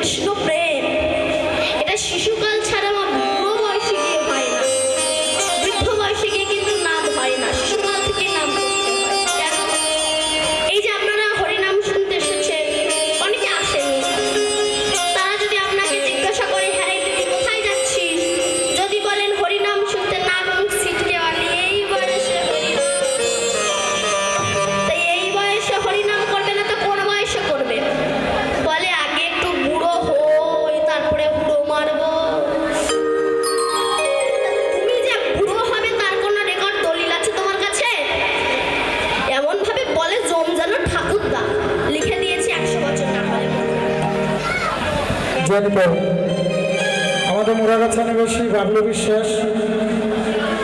কৃষ্ণ প্রেম এটা শিশুকাল ছাড়া বা বুড়ো বয়সে গিয়ে হয় না, বৃদ্ধ বয়সে গিয়ে কিন্তু নাম হয় না, শিশুকাল থেকে নাম করতে হয়। কেন? এই যে আপনারা হরিনাম শুনতে এসেছেন, অনেকে আসেনি, তারা যদি আপনাকে জিজ্ঞাসা করে হ্যাঁ রে তুই কোথায় যাচ্ছিস, যদি বলেন হরিনাম শুনতে, নাক মুখ ছিটকে বলে এই বয়সে হরিনাম, তাই এই বয়সে হরিনাম করবে না তো কোন বয়সে করবে? বলে আগে একটু বুড়ো হই তারপরে বুড়ো মারবো। তুমি যে বুড়ো হবে তার কোনো রেকর্ড দলিল আছে তোমার কাছে? এমন ভাবে বলে জমজানো ঠাকুরদা লিখে দিয়েছি 100 বছর না হলে। আমাদের মোড়াগাছা নিবাসী বাবলু বিশ্বাস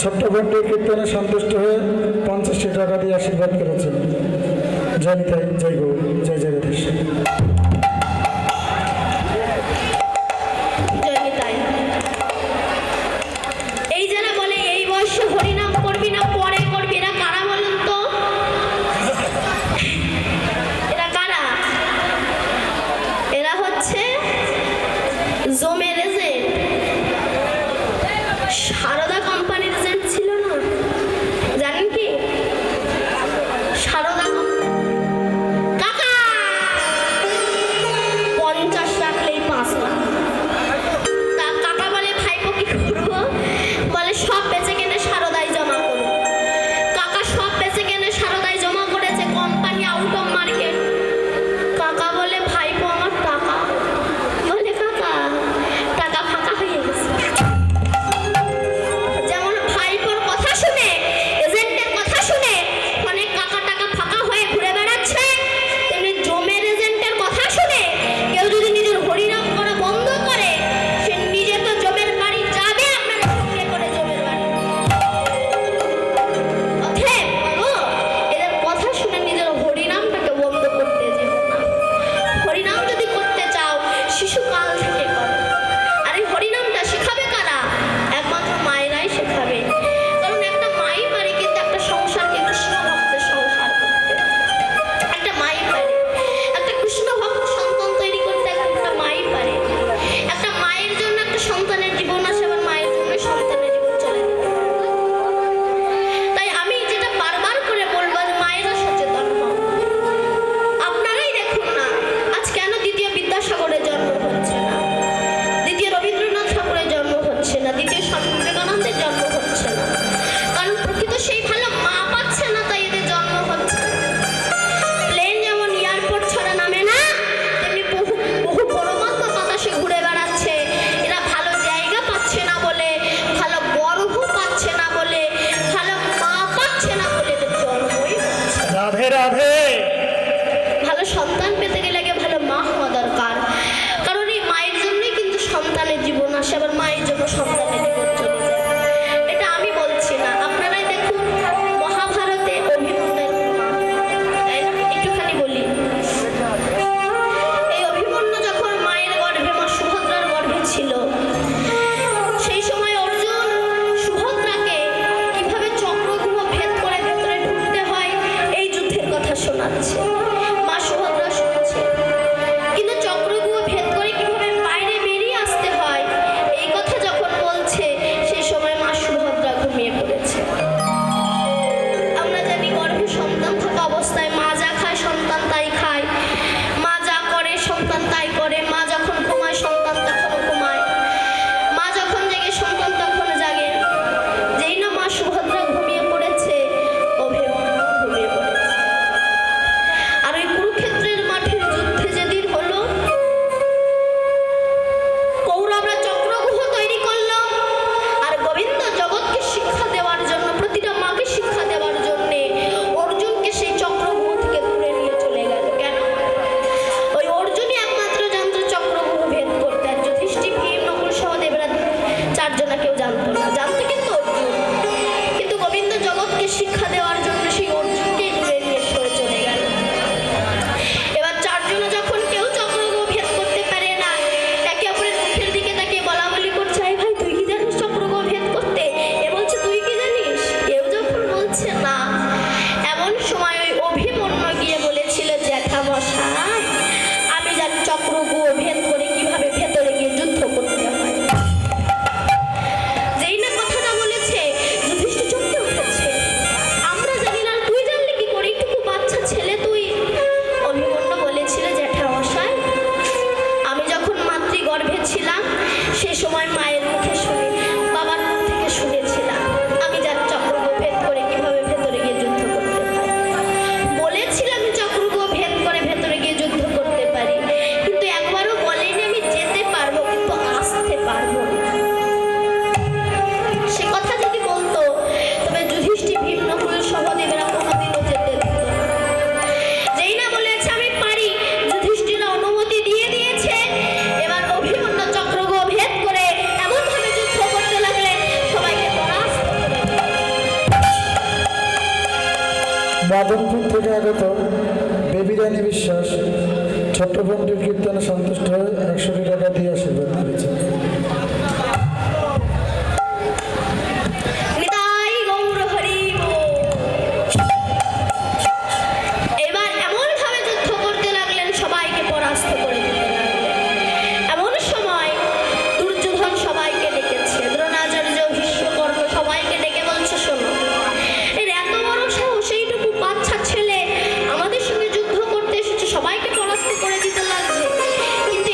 ছোট্ট বোনটির কীর্তনে সন্তুষ্ট হয়ে 50টি টাকা দিয়ে আশীর্বাদ করেছেন। জয় নিতাই, জয় গৌর, জয় জয় রাধেশ। জয় নিতাই। এই যারা বলে এই বয়সে হরিনাম করবি না পরে করবি, এরা কারা বলেন তো? এরা কারা? এরা হচ্ছে জমের এজেন্ট। সারদা কোম্পানির এজেন্ট ছিল না, জানেন কি? সারদা কাকা আগত বেবি রানী বিশ্বাস ছোট্ট বোনটির কীর্তনে সন্তুষ্ট হয়ে 100 টাকা দিয়ে আশীর্বাদ করেছে। নিতাই গৌর হরি বল। এবার এমন ভাবে যুদ্ধ করতে লাগলেন, সবাইকে পরাস্ত করে দিতে লাগলেন। এমন সময় দুর্যোধন সবাইকে ডেকেছে, দ্রোণাচার্য, ভীষ্মকর্ণ সবাইকে ডেকে বলছে, শোনো, এর এত বড় সাহস, এইটুকু বাচ্চা ছেলে আমাদের সঙ্গে যুদ্ধ করতে এসেছে, সবাইকে পরাস্ত করে দিতে লাগছে। কিন্তু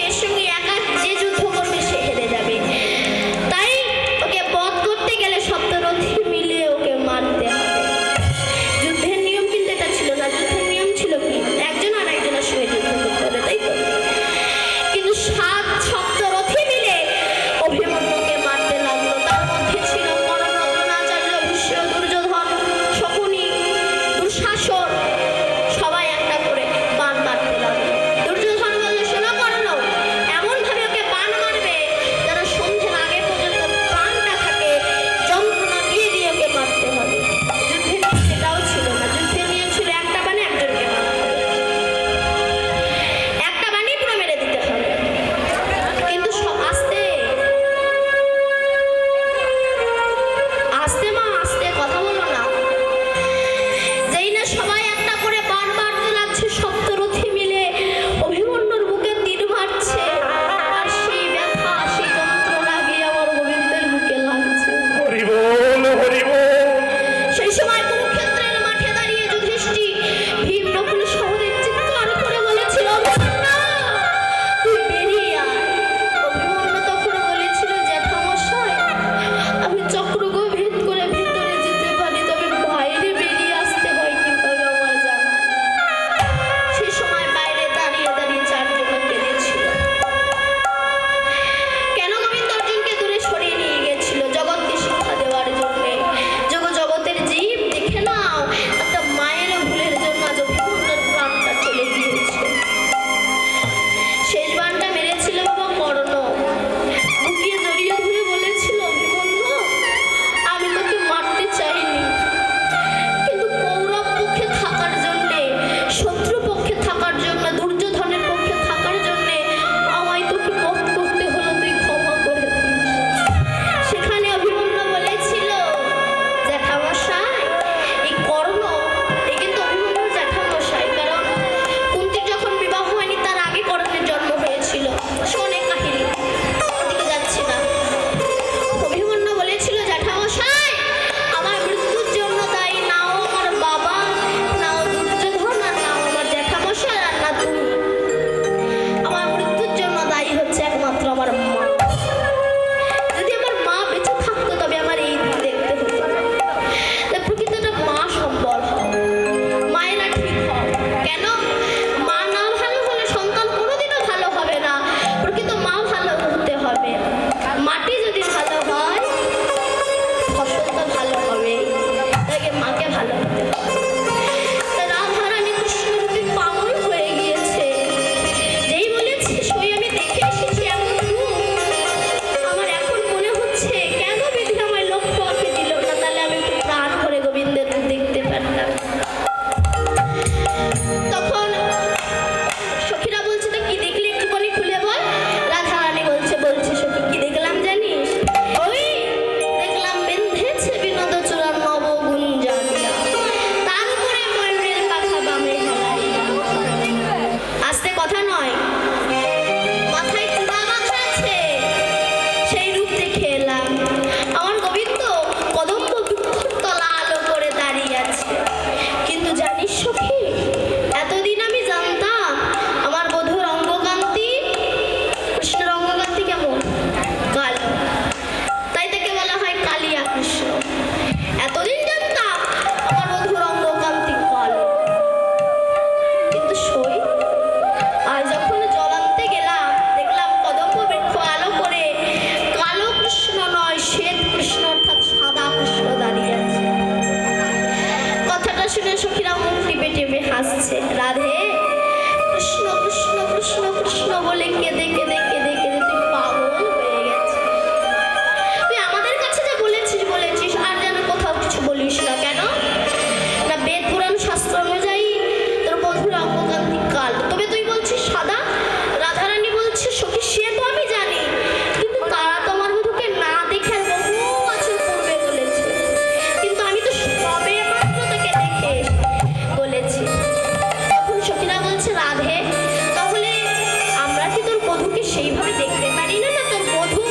সেইভাবে দেখতে পারি না, না তো বধূ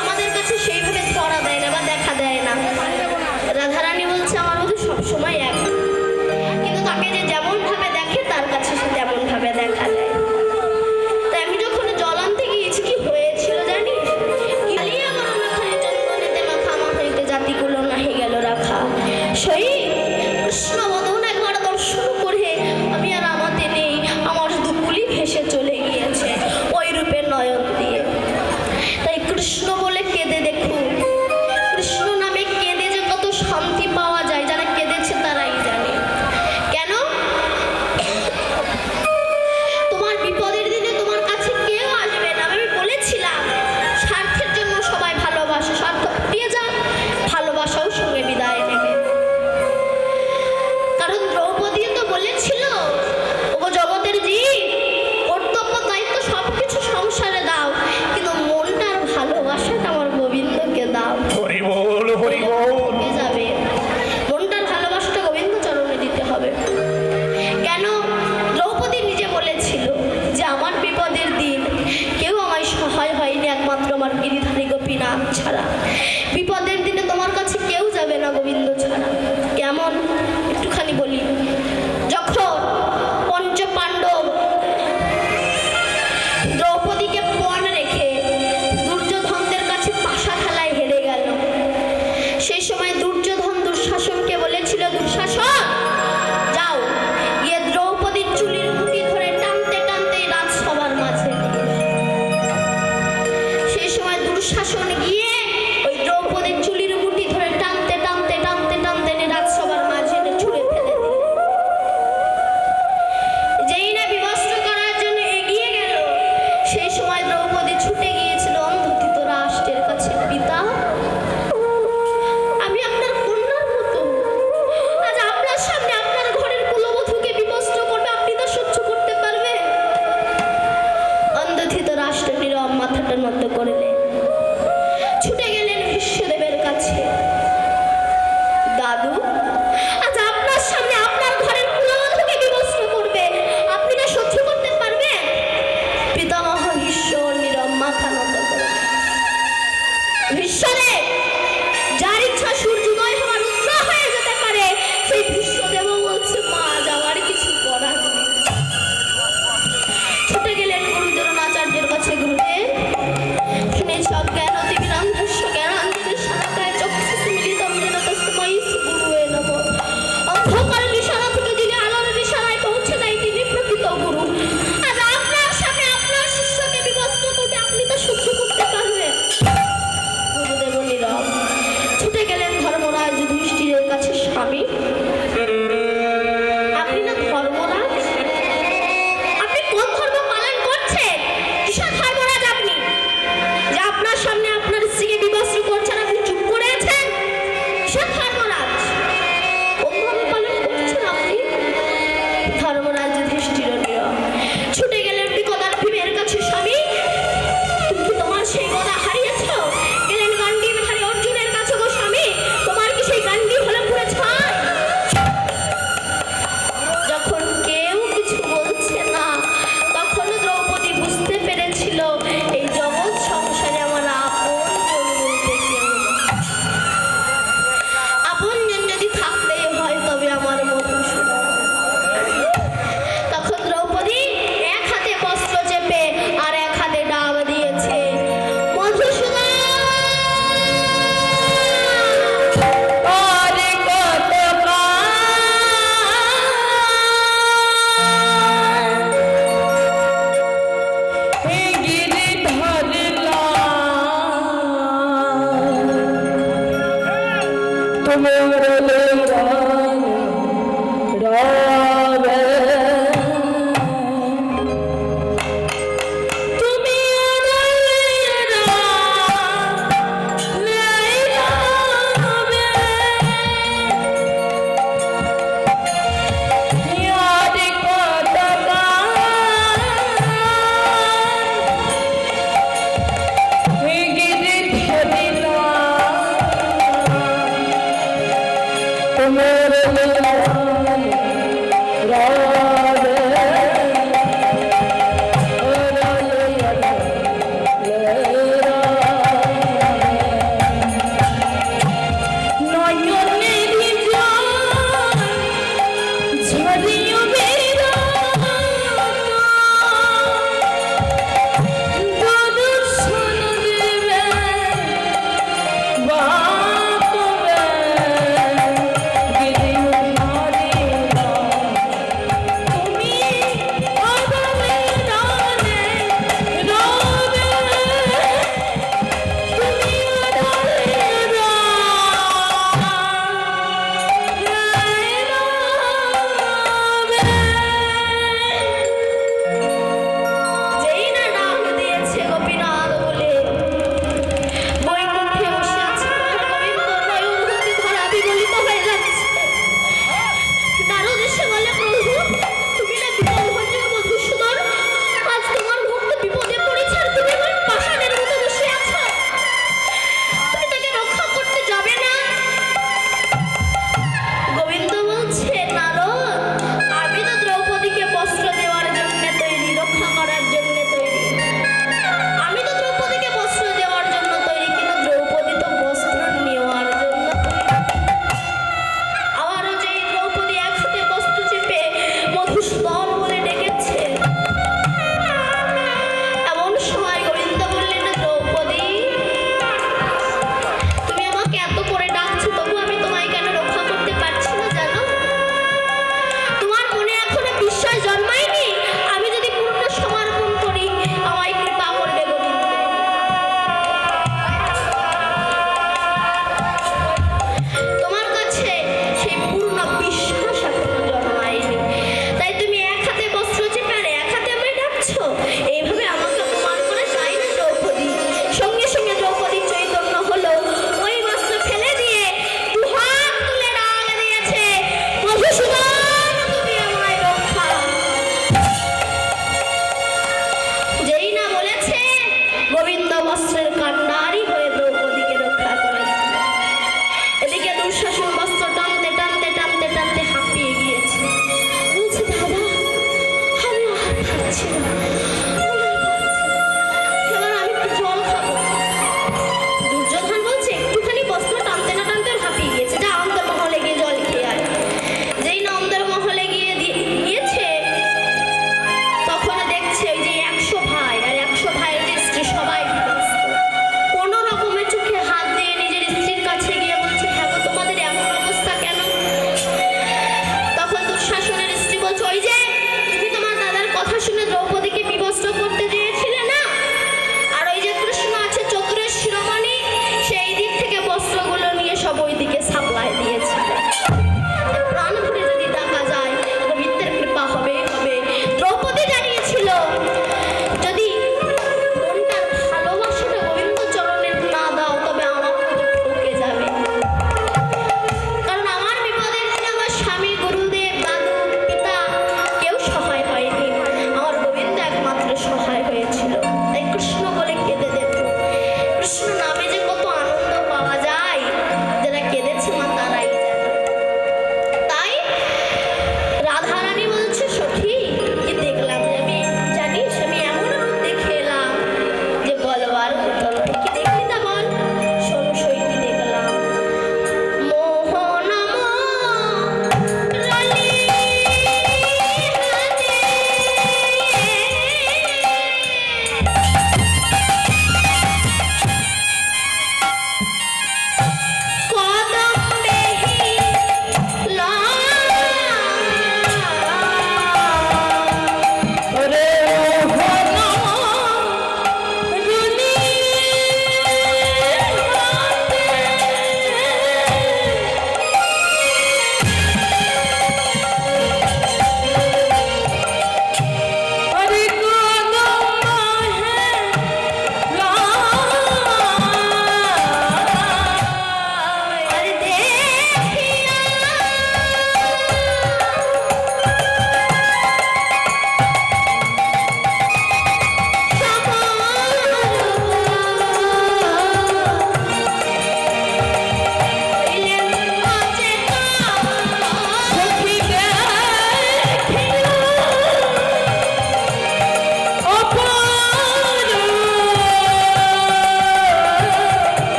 আমাদের কাছে সেইভাবে ধরা দেয় না বা দেখা দেয় না। রাধারানী বলছে আমার বধূ সবসময় এক, কিন্তু তাকে যে যেমন ভাবে দেখে তার কাছে সে তেমন ভাবে দেখা দেয়। তাই আমি যখন জল আনতে গিয়েছি কি হয়েছিল জানিস? খালি আমার ওখানে চন্দনেতে মাখা আমার হইতে জাতিগুলো নাহি গেল রাখা। সেই কৃষ্ণ বদন একবার দর্শন করে আমি আর আমাতে নেই, আমার দুকুলি ভেসে চলে গিয়েছে ওই রূপের নয়ন দিয়ে। তাই কৃষ্ণ বলে কেঁদে দেখুন, কৃষ্ণ নামে কেঁদে যে কত শান্তি পাওয়া যায়, যারা কেঁদেছে তারাই জানে। কেন? তোমার বিপদের দিনে তোমার কাছে কেউ আসবে না। আমি বলেছিলাম স্বার্থের জন্য সবাই ভালোবাসে, স্বার্থ ফুটিয়ে যান, ভালোবাসাও সঙ্গে বিদায় নেবে। কারণ দ্রৌপদী তো বলেছিল, ওগো জগতের জীব, কর্তব্য দায়িত্ব সবকিছু সংসারে দাও, কিন্তু মনটার ভালোবাসাটা আমার গোবিন্দকে দাও। হরি বল হরি বল। কে যাবে? মনটার ভালোবাসাটা গোবিন্দ চরণে দিতে হবে। কেন? দ্রৌপদী নিজে বলেছিল যে আমার বিপদের দিন কেউ আমায় সহায় হয়নি একমাত্র আমার গিরিধারী গোপীনাথ ছাড়া। বিপদের দিনে তোমার কাছে কেউ যাবে না গোবিন্দ ছাড়া। কেমন? একটুখানি বলি। যখন পঞ্চ পাণ্ডব দ্রৌপদীকে পণ রেখে দুর্যোধনদের কাছে পাশা খেলায় হেরে গেল, সেই সময় দুর্যোধন দুঃশাসনকে বলেছিল, দুঃশাসন যাও গিয়ে দ্রৌপদীর চুলির মুঠি ধরে টানতে টানতে রাজসভার মাঝে নিয়ে এসো। সেই সময় দুঃশাসন গিয়ে ওই দ্রৌপদীর চুলির মুঠি ধরে টানতে টানতে টানতে টানতে এনে রাজসভার মাঝে এনে ছুঁড়ে ফেলে দিল। যেই না বিবস্ত্র করার জন্য এগিয়ে গেল, সেই সময় দ্রৌপদী ছুটে গিয়েছিল অন্ধ রাষ্ট্রের কাছে, পিতা আমি আপনার কন্যার মতো, আজ আপনার সামনে আপনার ঘরের কুলবধূকে বিবস্ত্র করবে, আপনি তা সহ্য করতে পারবেন? অন্ধ রাষ্ট্র নীরব মাথাটা নত করলেন, ছুটে গেলেন বিশ্বদেবের কাছে। দাদু, আজ আপনার সামনে আপনার ঘরের কুলবধূকে বিবস্ত্র করবে, আপনি তা সহ্য করতে পারবেন? পিতামহ ঈশ্বর নীরব মাথা নত করে বিশ্বদেব, যার ইচ্ছা সূর্যোদয় হওয়ার উত্তর হয়ে যেতে পারে, সেই বিশ্বদেব বলছে মা যাওয়ার কিছু করার নেই। ছুটে গেলেন গুরুদেব আচার্যের কাছে। গুরুদেব, শুনেছি অজ্ঞান অতি বিরাম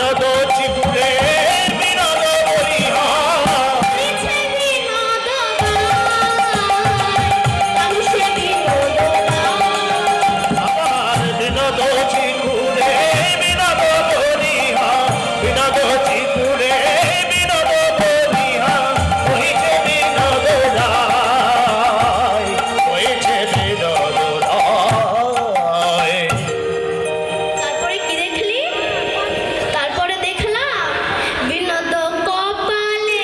বিনোদ চিপুরে বিনোদ বলিহার হয়েছে বিনোদ আমি সে বিনোদ আমার বিনোদ চিপুরে বিনোদ বলিহার বিনোদ চিপুরে বিনোদ বলিহার হয়েছে বিনোদ রায় হয়েছে বিনোদ রায় তারপরে কি দেখলি? তারপরে দেখলাম বিনোদ কপালে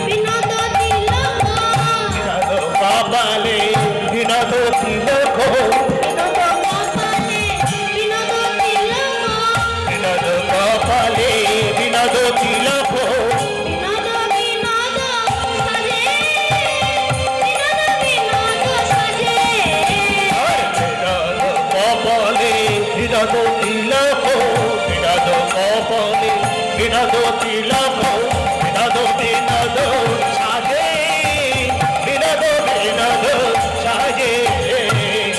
বিনোদ তিলক বিনোদ কপালে বিনোদ তিলক বিনোদ কপালে বিনোদ তিলক বিনোদ কপালে বিনোদ তিলক বিনোদ বিনোদ সাজে বিনোদ বিনোদ সাজে বিনোদ কপালে বিনোদ তিলক বিনোদ কপালে বিনোদ তিলক বিনোদ বিনোদ সাজে বিনোদ বিনোদ সাজে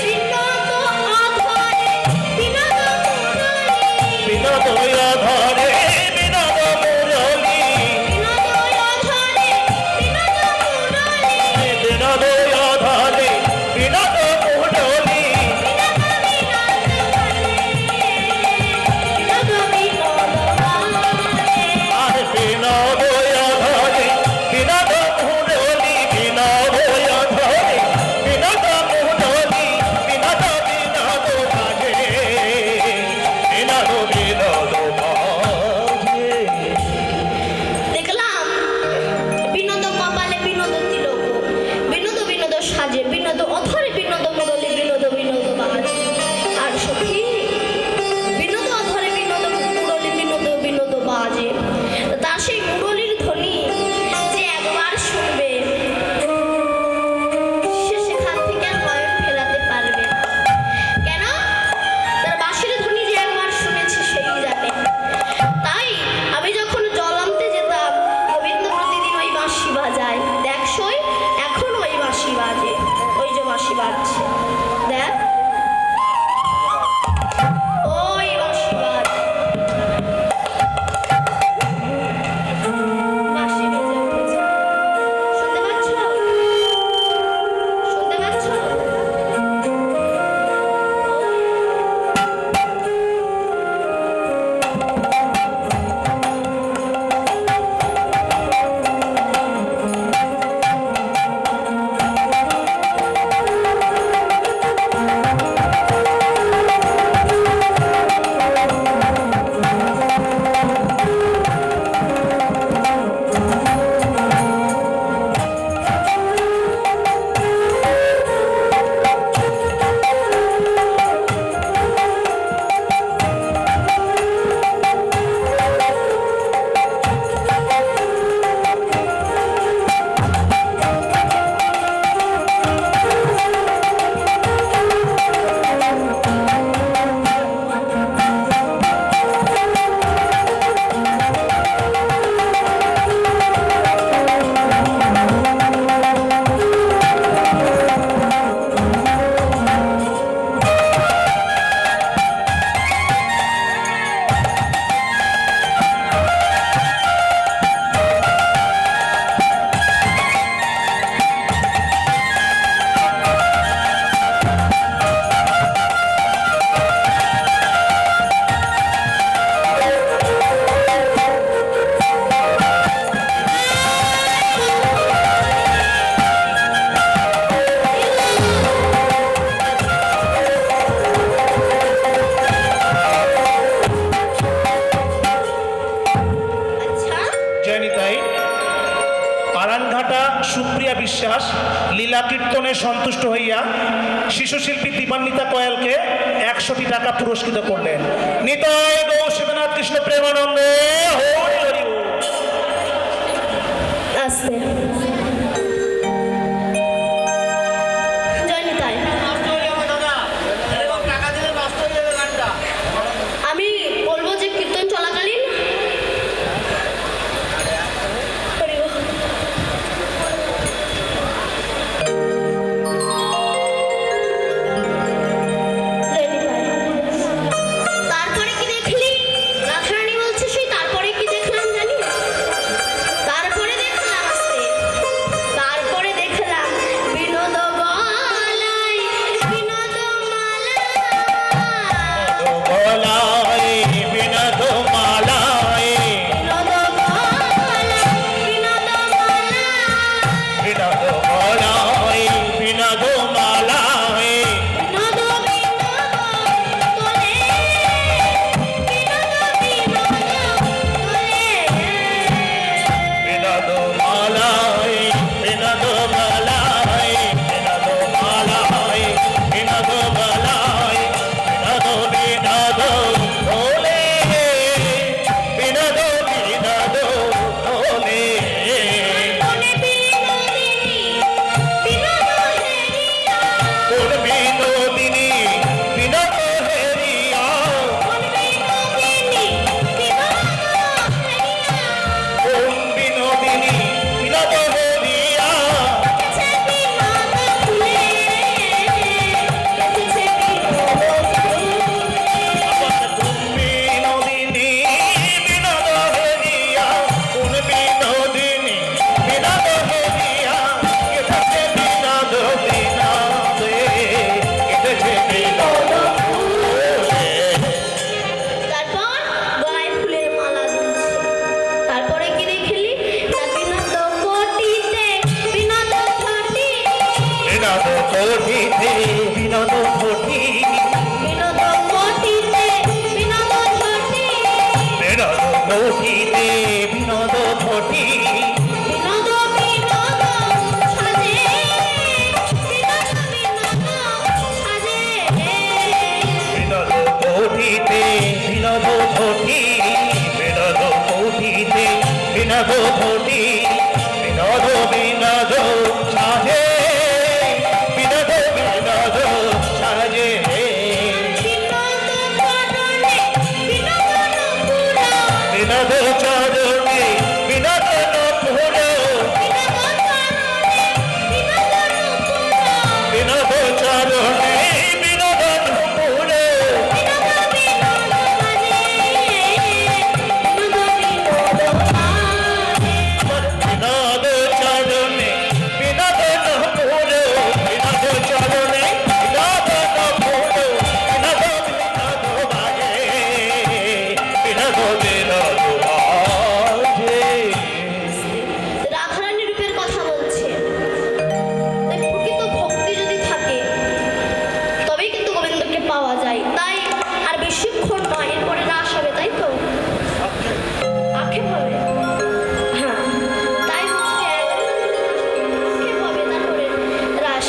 বিনোদ অধরে বিনোদ মুরলী বিনোদ ধরে বিনোদ মুরলী বিনোদ অধরে বিনোদ মুরলী বিনোদ ধরে বিনোদ মুরলী আর বিনোদ ধরে বিনোদ মুরলী বিনোদ ধরে বিনোদ মুরলী বিনোদ বিনোদ বাজে বিনোদ বিনোদ বাজে দেখলাম বিনোদ কপালে বিনোদ তিলক বিনোদ বিনোদ সাজে বিনোদ অধরে বিনোদ মুরলী বিনোদ বিনোদ বাজে আর সখী বিনোদ অধরে বিনোদ মুরলী বিনোদ বিনোদ বাজে তার সেই মুরলীর ধ্বনি যে একবার শুনবে সে সেখান থেকে আর নয়ন ফেরাতে পারবে না। কেন? তার বাঁশির ধ্বনি যে একবার শুনেছে সেই জানে। তাই আমি যখন জল আনতে যেতাম গোবিন্দ প্রতিদিন ওই বাঁশি বাজায় দেখছই এখন ওই বাঁশি বাজে ওই যে বাঁশি বাজছে দেখ ওই বাঁশি বাজে বাঁশি বেজে উঠেছে শুনতে পাচ্ছ শুনতে পাচ্ছ সুপ্রিয়া বিশ্বাস লীলা কীর্তনে সন্তুষ্ট হইয়া শিশু শিল্পী দীপান্বিতা কয়ালকে 100টি টাকা পুরস্কৃত করলেন। নিতাই গৌর সীতানাথ কৃষ্ণ প্রেমানন্দে হরি হরি বল। আস্তে জয় নিতাই। আমি বলবো যে কীর্তন চলাকালীন তারপরে কি দেখলি রাধারানী বলছে সেই তারপরে বিনোদ ঘটি বিনোদ কুটিতে বিনোদ ঘটি বিনোদ বিনোদ সাজে বিনোদ বিনোদ সাজে বিনোদ চরণে বিনোদন পুর বিনোদ চরণে বিনোদন পুর বিনোদ চরণে বিনোদন পুর বিনোদ চরণে বিনোদন পুর বিনোদ বিনোদ বাজে বিনোদ বিনোদ বাজে। রাধারানী রূপের কথা বলছে। তাই প্রকৃত ভক্তি যদি থাকে তবেই কিন্তু গোবিন্দকে পাওয়া যায়। তাই আর বেশিক্ষণ নয়, এরপরে রাস হবে, তাই তো আক্ষেপ হবে। হ্যাঁ, তাই হচ্ছে আক্ষেপ হবে, তারপরে রাস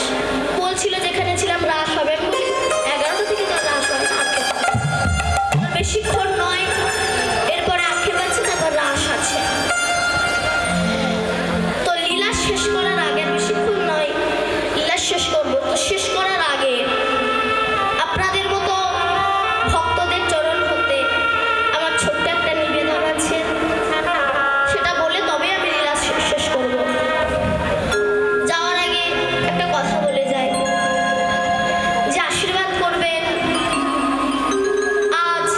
বলছিল, যেখানে ছিলাম রাস হবে, আমি বলি 11টা থেকে তো রাস হয় না, আক্ষেপ হবে। আর বেশিক্ষণ নয়, এরপরে আক্ষেপ আছে, তারপর রাস আছে। তো লীলা শেষ করার আগে, আর বেশিক্ষণ নয়, লীলা শেষ করবো। তো শেষ করার আগে আপনাদের মতো ভক্তদের চরণ হতে আমার ছোট্ট একটা নিবেদন আছে, সেটা বলে তবে আমি লীলা শেষ করব। যাওয়ার আগে একটা কথা বলে যাই, যে আশীর্বাদ করবেন। আজ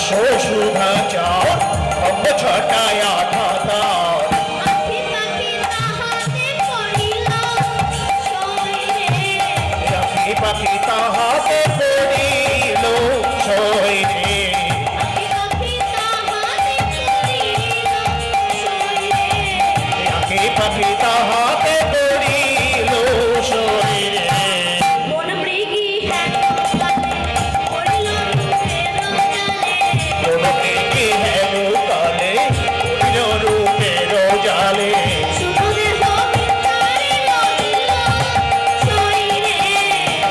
সুধা চাও অম্ব ছটায় আঠাতা আখি পাখি তাহাতে পড়িল শরীরে আখি পাখি তাহাতে পড়িল শরীরে আখি পাখি তাহাতে পড়িল শরীরে আখি পাখি তাহাতে পড়িল শরীরে মন মৃগী হেন কালে পড়িল রূপের জালে কোনকে কি হেন কালে রূপের জালে শুভ দেহ বিচারে রহিল শরীরে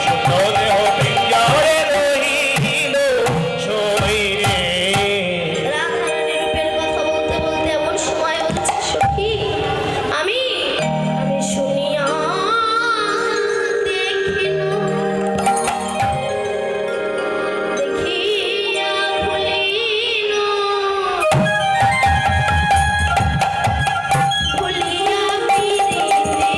শুদ্ধ দেহ বিঞ্জারে রহিল শরীরে রাধারানী রূপের কথা বলতে বলতে এমন সময় হচ্ছে সখী আমি শুনিয়া দেখিনু দেখিয়া ভুলিনু ভুলিয়া ফিরিতে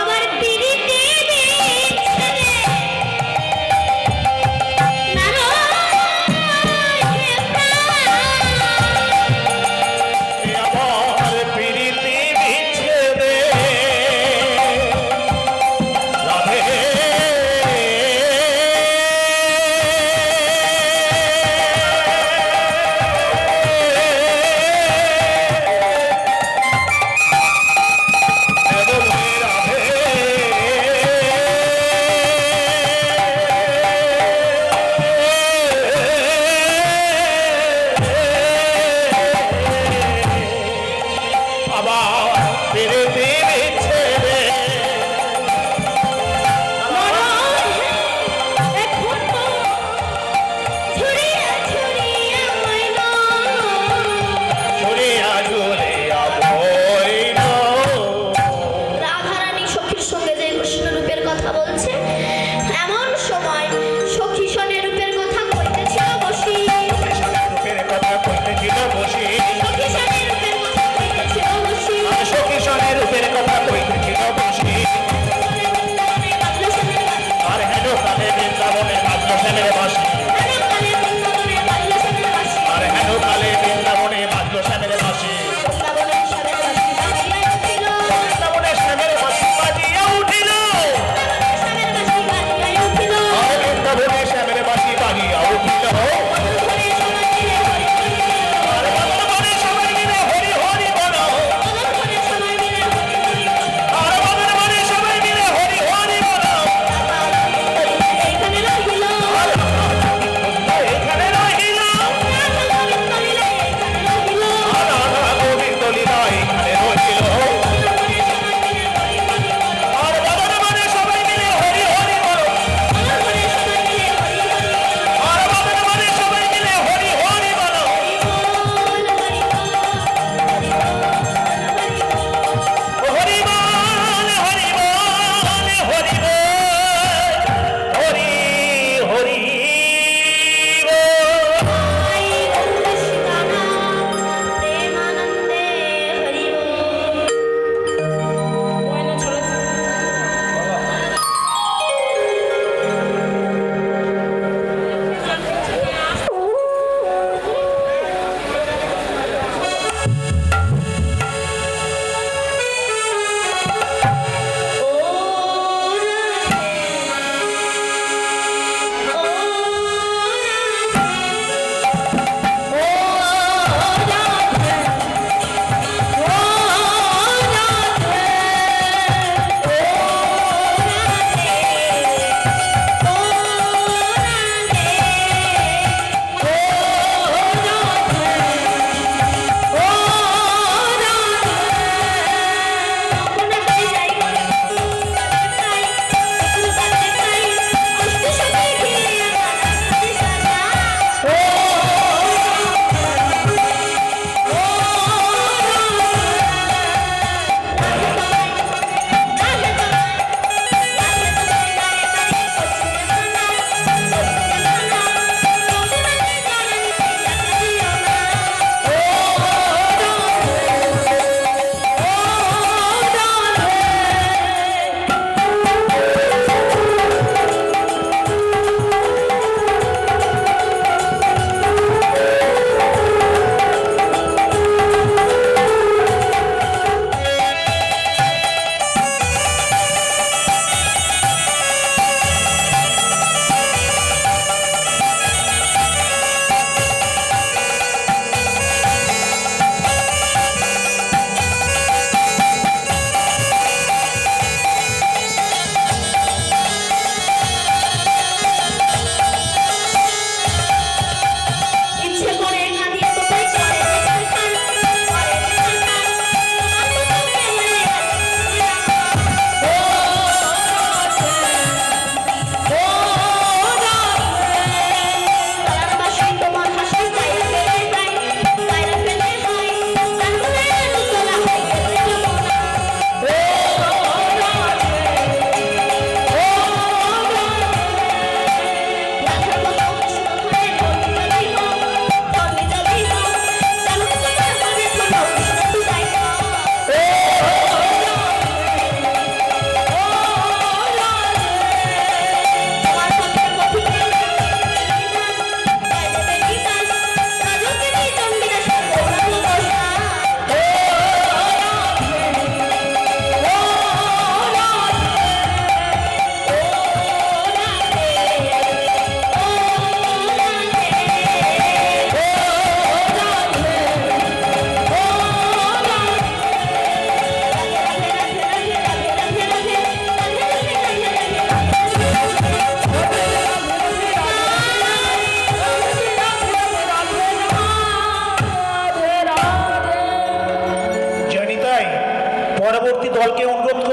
আবার পিরিতে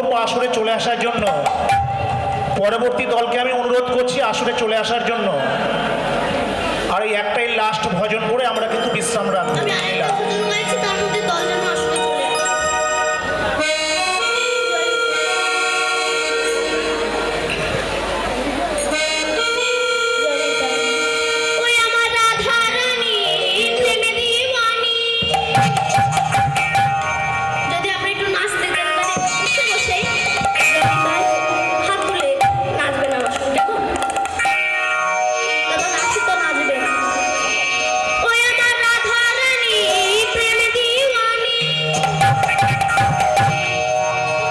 করবো আসরে চলে আসার জন্য। পরবর্তী দলকে আমি অনুরোধ করছি আসরে চলে আসার জন্য। আর এই একটাই লাস্ট ভজন করে আমরা কিন্তু বিশ্রাম রাখবো। আমি আরেকটা ভজন গাইছি, তার মধ্যে দল যেন আসলে চলে আসে। ওই আমার রাধা রানী প্রেমে দিওয়ানি। যদি আমরা একটু নাচতে চাই মানে বসে বসে হাত তুলে নাচবেন আমার সঙ্গে, দেখো দাদা নাচি তো নাচবে। ওই আমার রাধা রানী প্রেমে দিওয়ানি,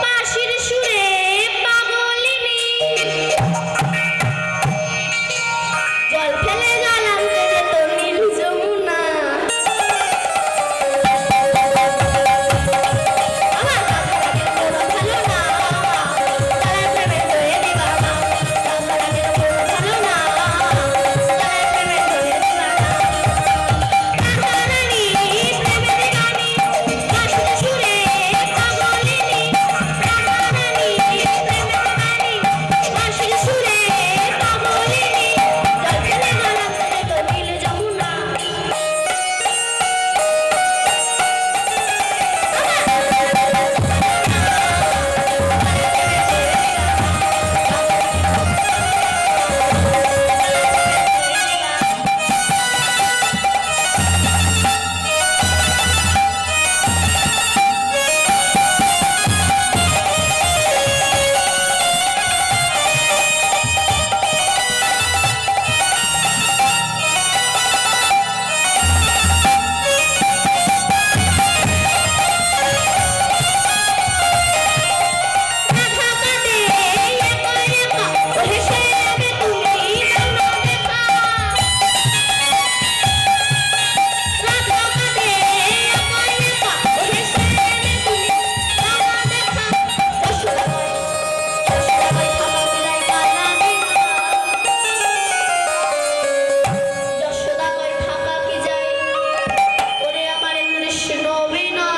বাঁশির সুরে পাগলিনী, জল ফেলে জল আনতে যেত নীল যমুনা। আমার রাধারানীর কোনো ভালো না, তারা প্রেমে ধরে দিবানা। রাধারানীর কোনো ভালো না, তারা প্রেমে ধরে দিবানা। রাধারানী প্রেমে দিবানি, বাঁশির সুরে পাগলিনী। রাধারানী প্রেমে দিবানি, বাঁশির সুরে পাগলিনী, জল ফেলে জল আনতে যেত নীল যমুনা। রাধা কাঁদে একা একা, হেসে যাবে তুমি না দেখা। রাধা কাঁদে একা একা, হেসে যাবে তুমি না দেখা। যশোদাবাই থাকা বিলাই কালাবি না। যশোদাবাই থাকা কি যায়, ওরে আমার কৃষ্ণ বিনা।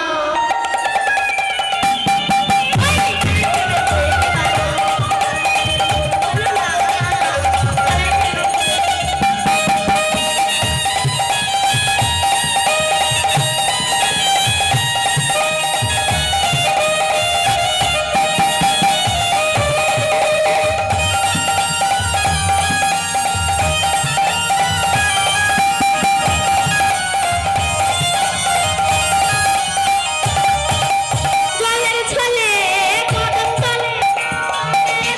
জলের ছলে কদম তলে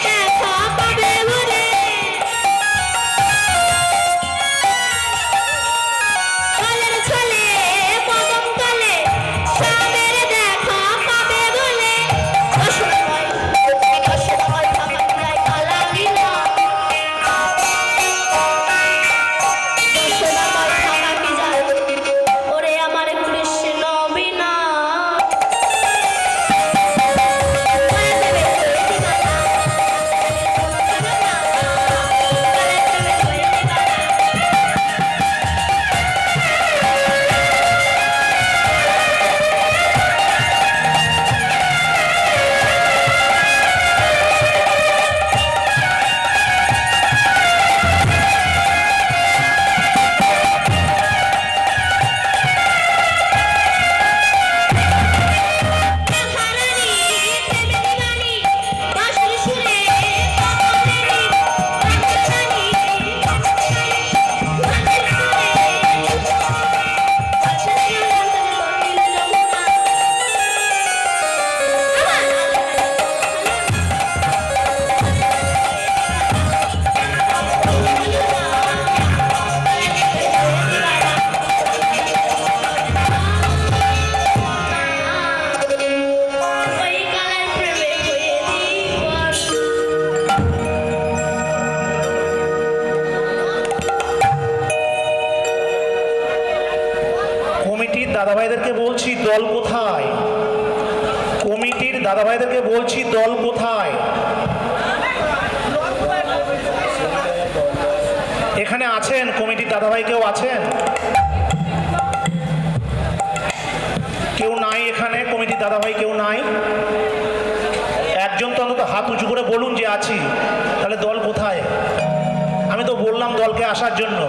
দেখা পাবে বলে। জলের ছলে কদম তলে স্বামীর দেখা পাবে বলে। যশোদাবাই থাকা যায় কালা লীলা। যশোদাবাই থাকা কি যায়, ওরে আমার কৃষ্ণ বিনা। রাধারানী প্রেমে দিবানি, বাঁশির সুরে পাগলিনী। রাধারানী বাঁশির সুরে নীল যমুনা। আমার ওই কালার প্রেমে হয়ে দিবানা। কমিটির দাদাভাইদেরকে বলছি দল কোথায়? কমিটির দাদাভাইদেরকে বলছি দল কোথায়? এখানে আছেন কমিটির দাদাভাই, কেউ আছেন? কেউ নাই এখানে? কমিটির দাদাভাই কেউ নাই? এক অন্তত হাত উঁচু করে বলুন যে আছি। তাহলে দল কোথায়? আমি তো বললাম দলকে আসার জন্য।